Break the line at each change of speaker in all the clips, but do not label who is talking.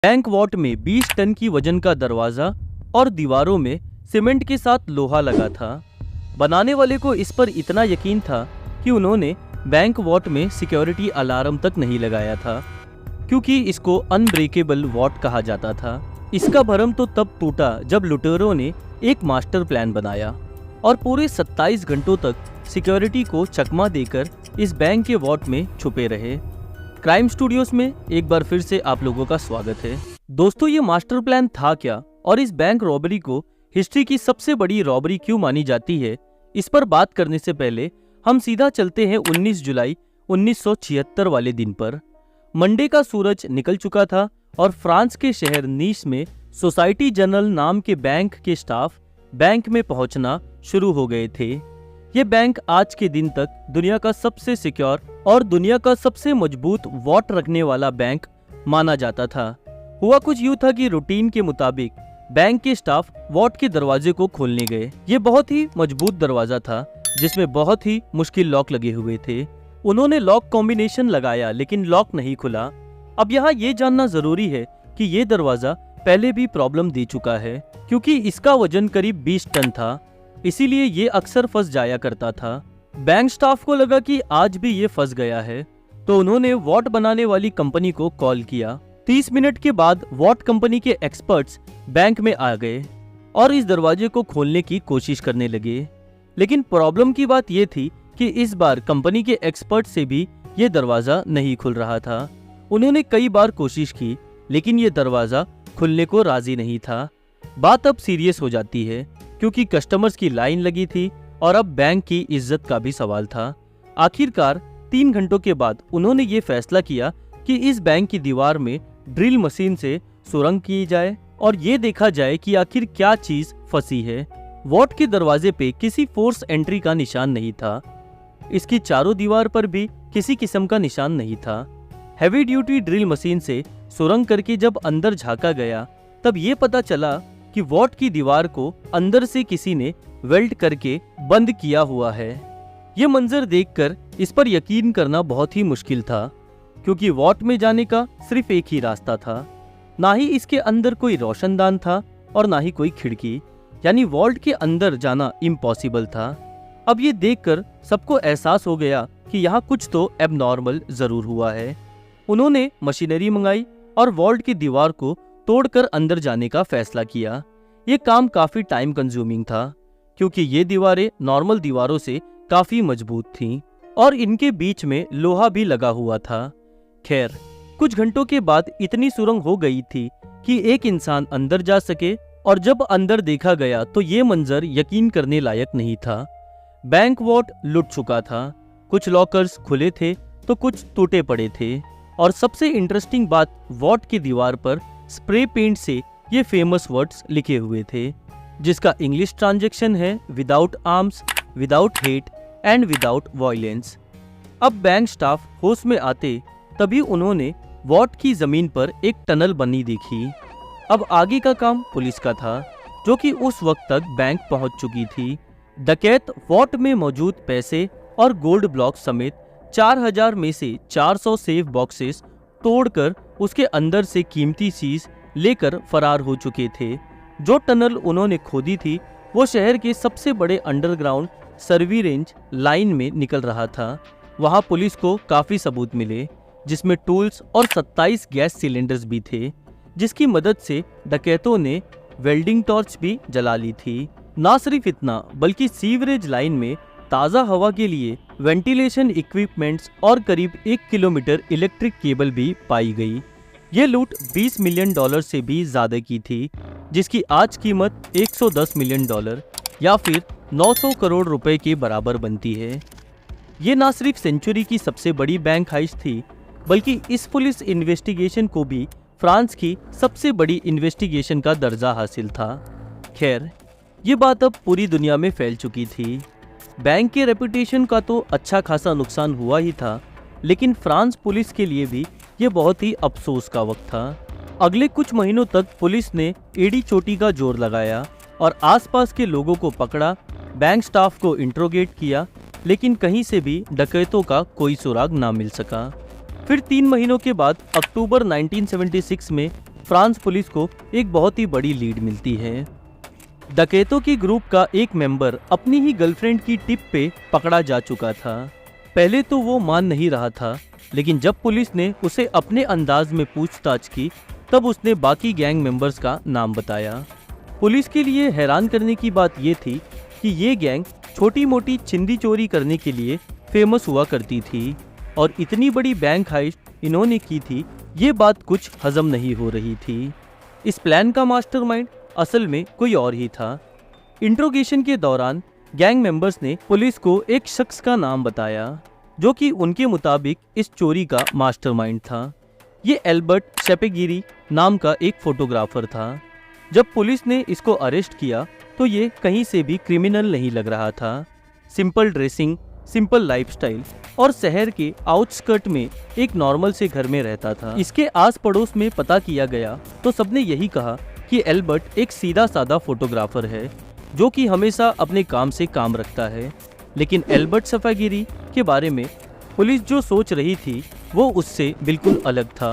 Bank what में 20 ton की वजन का दरवाजा और दीवारों में सीमेंट के साथ लोहा लगा था। बनाने वाले को इस पर इतना यकीन था कि उन्होंने बैंक वॉट में सिक्योरिटी अलार्म तक नहीं लगाया था, क्योंकि इसको अनब्रेकेबल वॉट कहा जाता था। इसका भरम तो तब टूटा जब लुटेरों ने एक मास्टर प्लान बनाया और पूरे 27 घंटों तक सिक्योरिटी को चकमा देकर इस बैंक के वॉट में छुपे रहे। क्राइम स्टूडियोज में एक बार फिर से आप लोगों का स्वागत है। दोस्तों, ये मास्टर प्लान था क्या और इस बैंक रॉबरी को हिस्ट्री की सबसे बड़ी रॉबरी क्यों मानी जाती है, इस पर बात करने से पहले हम सीधा चलते हैं 19 जुलाई 1976 वाले दिन पर। मंडे का सूरज निकल चुका था और फ्रांस के शहर नीस में सोसाइटी जनरल नाम के बैंक के स्टाफ बैंक में पहुंचना शुरू हो गए थे। ये बैंक आज के दिन तक दुनिया का सबसे सिक्योर और दुनिया का सबसे मजबूत वॉट रखने वाला बैंक माना जाता था। हुआ कुछ यूं था कि रूटीन के मुताबिक बैंक के स्टाफ वॉट के दरवाजे को खोलने गए। ये बहुत ही मजबूत दरवाजा था जिसमें बहुत ही मुश्किल लॉक लगे हुए थे। उन्होंने लॉक कॉम्बिनेशन लगाया लेकिन लॉक नहीं खुला। अब यहाँ ये जानना जरूरी है कि ये दरवाजा पहले भी प्रॉब्लम दे चुका है, क्योंकि इसका वजन करीब 20 टन था, इसीलिए ये अक्सर फंस जाया करता था। बैंक स्टाफ को लगा कि आज भी ये फंस गया है, तो उन्होंने वॉट बनाने वाली कंपनी को कॉल किया। 30 मिनट के बाद वॉट कंपनी के एक्सपर्ट्स बैंक में आ गए और इस दरवाजे को खोलने की कोशिश करने लगे। लेकिन प्रॉब्लम की बात यह थी कि इस बार कंपनी के एक्सपर्ट से भी ये दरवाजा नहीं खुल रहा था। उन्होंने कई बार कोशिश की लेकिन ये दरवाजा खुलने को राजी नहीं था। बात अब सीरियस हो जाती है, क्योंकि कस्टमर्स की लाइन लगी थी और अब बैंक की इज्जत का भी सवाल था। आखिरकार 3 घंटों के बाद उन्होंने ये फैसला किया कि इस बैंक की दीवार में ड्रिल मशीन से सुरंग की जाए और ये देखा जाए कि आखिर क्या चीज फंसी है। वॉट के दरवाजे पे किसी फोर्स एंट्री का निशान नहीं था। इसकी चारों दीवार पर भी किसी किस्म का निशान नहीं था। हैवी ड्यूटी ड्रिल मशीन से सुरंग करके जब अंदर झांका गया तब ये पता चला कि वॉट की दीवार को अंदर से किसी ने वेल्ड करके बंद किया हुआ है। ये मंजर देखकर इस पर यकीन करना बहुत ही मुश्किल था, क्योंकि वॉट में जाने का सिर्फ एक ही रास्ता था। ना ही इसके अंदर कोई रोशनदान था और ना ही कोई खिड़की, यानी वॉल्ट के अंदर जाना इम्पॉसिबल था। अब ये देखकर सबको एहसास हो गया कि यहाँ कुछ तो एबनॉर्मल जरूर हुआ है। उन्होंने मशीनरी मंगाई और वॉल्ट की दीवार को तोड़कर अंदर जाने का फैसला किया। ये काम काफी टाइम कंज्यूमिंग था, क्योंकि ये दीवारें नॉर्मल दीवारों से काफी मजबूत थीं और इनके बीच में लोहा भी लगा हुआ था। खैर, कुछ घंटों के बाद इतनी सुरंग हो गई थी कि एक इंसान अंदर जा सके, और जब अंदर देखा गया तो ये मंजर यकीन करने लायक नहीं था। बैंक वॉट लुट चुका था। कुछ लॉकर्स खुले थे तो कुछ टूटे पड़े थे, और सबसे इंटरेस्टिंग बात, वॉट की दीवार पर स्प्रे पेंट से ये फेमस वर्ड्स लिखे हुए थे, जिसका इंग्लिश ट्रांजैक्शन है without arms, without hate and without violence. अब बैंक स्टाफ होश में आते तभी उन्होंने वॉट की जमीन पर एक टनल बनी देखी। अब आगे का काम पुलिस का था, जो कि उस वक्त तक बैंक पहुंच चुकी थी। डकैत वॉट में मौजूद पैसे और गोल्ड ब्लॉक समेत 4000 में से 400 सेफ बॉक्सेस तोड़कर उसके अंदर से कीमती चीज लेकर फरार हो चुके थे। जो टनल उन्होंने खोदी थी वो शहर के सबसे बड़े अंडरग्राउंड सर्वी रेंज लाइन में निकल रहा था। वहां पुलिस को काफी सबूत मिले, जिसमें टूल्स और 27 गैस सिलेंडर्स भी थे, जिसकी मदद से डकैतों ने वेल्डिंग टॉर्च भी जला ली थी। ना सिर्फ इतना, बल्कि सीवरेज लाइन में ताज़ा हवा के लिए वेंटिलेशन इक्विपमेंट्स और करीब 1 किलोमीटर इलेक्ट्रिक केबल भी पाई गई। ये लूट $20 मिलियन से भी ज्यादा की थी, जिसकी आज कीमत $110 मिलियन या फिर 900 करोड़ रुपए के बराबर बनती है। ये ना सिर्फ सेंचुरी की सबसे बड़ी बैंक हाइस्ट थी, बल्कि इस पुलिस इन्वेस्टिगेशन को भी फ्रांस की सबसे बड़ी इन्वेस्टिगेशन का दर्जा हासिल था। खैर, ये बात अब पूरी दुनिया में फैल चुकी थी। बैंक के रेपुटेशन का तो अच्छा खासा नुकसान हुआ ही था, लेकिन फ्रांस पुलिस के लिए भी ये बहुत ही अफसोस का वक्त था। अगले कुछ महीनों तक पुलिस ने एड़ी चोटी का जोर लगाया और आसपास के लोगों को पकड़ा, बैंक स्टाफ को इंट्रोगेट किया, लेकिन कहीं से भी डकैतों का कोई सुराग ना मिल सका। फिर 3 महीनों के बाद अक्टूबर 1976 में फ्रांस पुलिस को एक बहुत ही बड़ी लीड मिलती है। डकैतों की ग्रुप का एक मेंबर अपनी ही गर्लफ्रेंड की टिप पे पकड़ा जा चुका था। पहले तो वो मान नहीं रहा था, लेकिन जब पुलिस ने उसे अपने अंदाज में पूछताछ की तब उसने बाकी गैंग मेंबर्स का नाम बताया। पुलिस के लिए हैरान करने की बात ये थी कि ये गैंग छोटी मोटी चिंदी चोरी करने के लिए फेमस हुआ करती थी और इतनी बड़ी बैंक हाइस्ट इन्होंने की थी, ये बात कुछ हजम नहीं हो रही थी। इस प्लान का मास्टरमाइंड असल में कोई और ही था। इंट्रोगेशन के दौरान गैंग मेंबर्स ने पुलिस को एक शख्स का नाम बताया जो कि उनके मुताबिक इस चोरी का मास्टरमाइंड था। ये एल्बर्ट शेपेगिरी नाम का एक फोटोग्राफर था। जब पुलिस ने इसको अरेस्ट किया तो ये कहीं से भी क्रिमिनल नहीं लग रहा था। सिंपल ड्रेसिंग, सिंपल लाइफस्टाइल और शहर के आउटस्कर्ट में एक नॉर्मल से घर में रहता था। इसके आस पड़ोस में पता किया गया तो सबने यही कहा कि एल्बर्ट एक सीधा साधा फोटोग्राफर है जो कि हमेशा अपने काम से काम रखता है। लेकिन एल्बर्ट शेपेगिरी के बारे में पुलिस जो सोच रही थी वो उससे बिल्कुल अलग था।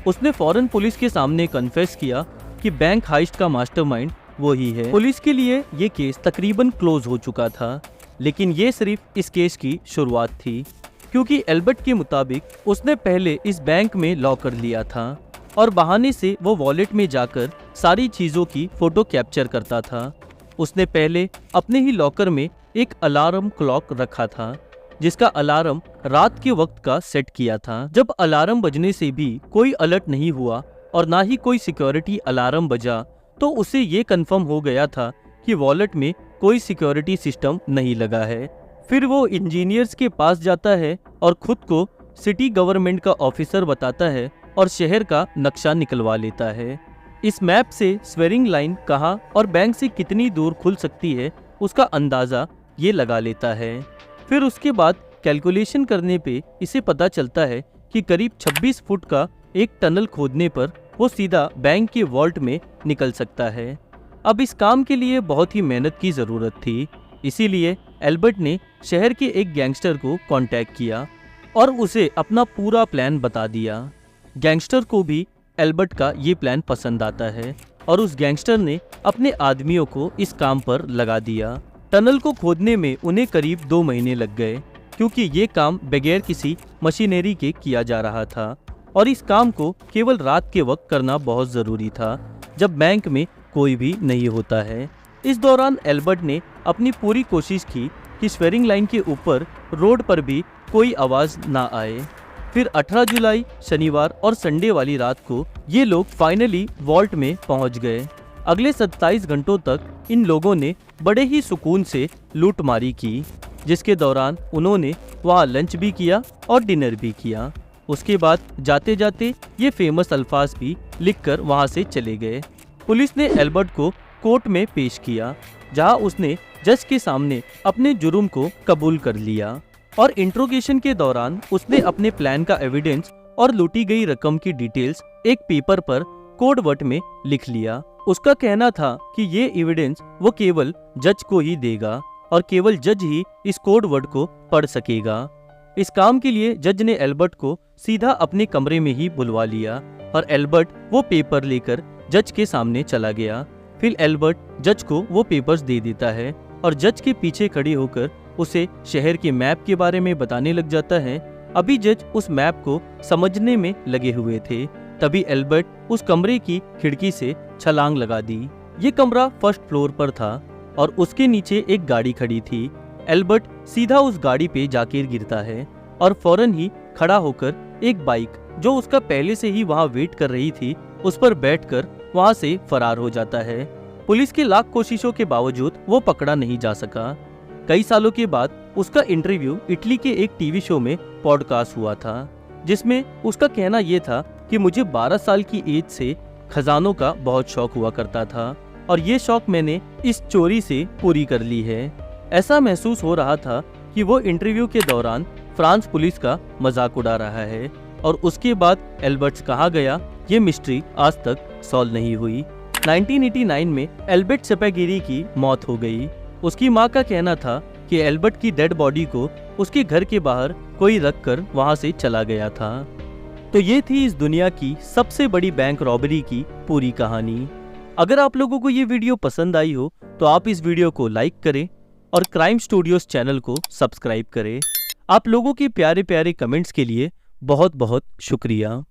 उसने फौरन पुलिस के सामने कन्फेस किया कि बैंक हाइस्ट का मास्टरमाइंड वो ही है। पुलिस के लिए ये केस तकरीबन क्लोज हो चुका था, लेकिन ये सिर्फ इस केस की शुरुआत थी, क्योंकि एल्बर्ट के मुताबिक उसने पहले इस बैंक में लॉक कर लिया था और बहाने से वो वॉलेट में जाकर सारी चीज़ों की फोटो कैप्चर करता था। उसने पहले अपने ही लॉकर में एक अलार्म क्लॉक रखा था जिसका अलार्म रात के वक्त का सेट किया था। जब अलार्म बजने से भी कोई अलर्ट नहीं हुआ और ना ही कोई सिक्योरिटी अलार्म बजा तो उसे ये कंफर्म हो गया था कि वॉलेट में कोई सिक्योरिटी सिस्टम नहीं लगा है। फिर वो इंजीनियर्स के पास जाता है और खुद को सिटी गवर्नमेंट का ऑफिसर बताता है और शहर का नक्शा निकलवा लेता है। इस मैप से स्वेरिंग लाइन कहाँ और बैंक से कितनी दूर खुल सकती है उसका अंदाज़ा ये लगा लेता है। फिर उसके बाद कैलकुलेशन करने पे इसे पता चलता है कि करीब 26 फुट का एक टनल खोदने पर वो सीधा बैंक के वॉल्ट में निकल सकता है। अब इस काम के लिए बहुत ही मेहनत की ज़रूरत थी, इसीलिए एल्बर्ट ने शहर के एक गैंगस्टर को कांटेक्ट किया और उसे अपना पूरा प्लान बता दिया। गैंगस्टर को भी एल्बर्ट का ये प्लान पसंद आता है और उस गैंगस्टर ने अपने आदमियों को इस काम पर लगा दिया। टनल को खोदने में उन्हें करीब 2 महीने लग गए, क्योंकि ये काम बगैर किसी मशीनरी के किया जा रहा था और इस काम को केवल रात के वक्त करना बहुत ज़रूरी था जब बैंक में कोई भी नहीं होता है। इस दौरान एल्बर्ट ने अपनी पूरी कोशिश की कि स्वेरिंग लाइन के ऊपर रोड पर भी कोई आवाज़ ना आए। फिर 18 जुलाई शनिवार और संडे वाली रात को ये लोग फाइनली वॉल्ट में पहुंच गए। अगले 27 घंटों तक इन लोगों ने बड़े ही सुकून से लूटमारी की, जिसके दौरान उन्होंने वहाँ लंच भी किया और डिनर भी किया। उसके बाद जाते जाते ये फेमस अल्फाज भी लिखकर वहाँ से चले गए। पुलिस ने एल्बर्ट को कोर्ट में पेश किया, जहाँ उसने जज के सामने अपने जुर्म को कबूल कर लिया और इंट्रोगेशन के दौरान उसने अपने प्लान का एविडेंस और लूटी गई रकम की डिटेल्स एक पेपर पर कोड वर्ड में लिख लिया। उसका कहना था कि ये एविडेंस वो केवल जज को ही देगा और केवल जज ही इस कोड वर्ड को पढ़ सकेगा। इस काम के लिए जज ने एल्बर्ट को सीधा अपने कमरे में ही बुलवा लिया और एल्बर्ट वो पेपर लेकर जज के सामने चला गया। फिर एल्बर्ट जज को वो पेपर्स दे देता है और जज के पीछे खड़ी होकर उसे शहर के मैप के बारे में बताने लग जाता है। अभी जज उस मैप को समझने में लगे हुए थे, तभी एल्बर्ट उस कमरे की खिड़की से छलांग लगा दी। ये कमरा फर्स्ट फ्लोर पर था और उसके नीचे एक गाड़ी खड़ी थी। एल्बर्ट सीधा उस गाड़ी पे जाकर गिरता है और फौरन ही खड़ा होकर एक बाइक जो उसका पहले से ही वहाँ वेट कर रही थी उस पर बैठकर वहाँ से फरार हो जाता है। पुलिस की लाख कोशिशों के बावजूद वो पकड़ा नहीं जा सका। कई सालों के बाद उसका इंटरव्यू इटली के एक टीवी शो में पॉडकास्ट हुआ था, जिसमें उसका कहना ये था कि मुझे 12 साल की एज से खजानों का बहुत शौक हुआ करता था और ये शौक मैंने इस चोरी से पूरी कर ली है। ऐसा महसूस हो रहा था कि वो इंटरव्यू के दौरान फ्रांस पुलिस का मजाक उड़ा रहा है और उसके बाद एल्बर्ट कहाँ गया ये मिस्ट्री आज तक सॉल्व नहीं हुई। 1989 में एल्बर्ट शेपेगिरी की मौत हो गई। उसकी मां का कहना था कि एल्बर्ट की डेड बॉडी को उसके घर के बाहर कोई रखकर वहां से चला गया था। तो ये थी इस दुनिया की सबसे बड़ी बैंक रॉबरी की पूरी कहानी। अगर आप लोगों को ये वीडियो पसंद आई हो तो आप इस वीडियो को लाइक करें और क्राइम स्टूडियोज चैनल को सब्सक्राइब करें। आप लोगों के प्यारे प्यारे कमेंट्स के लिए बहुत बहुत शुक्रिया।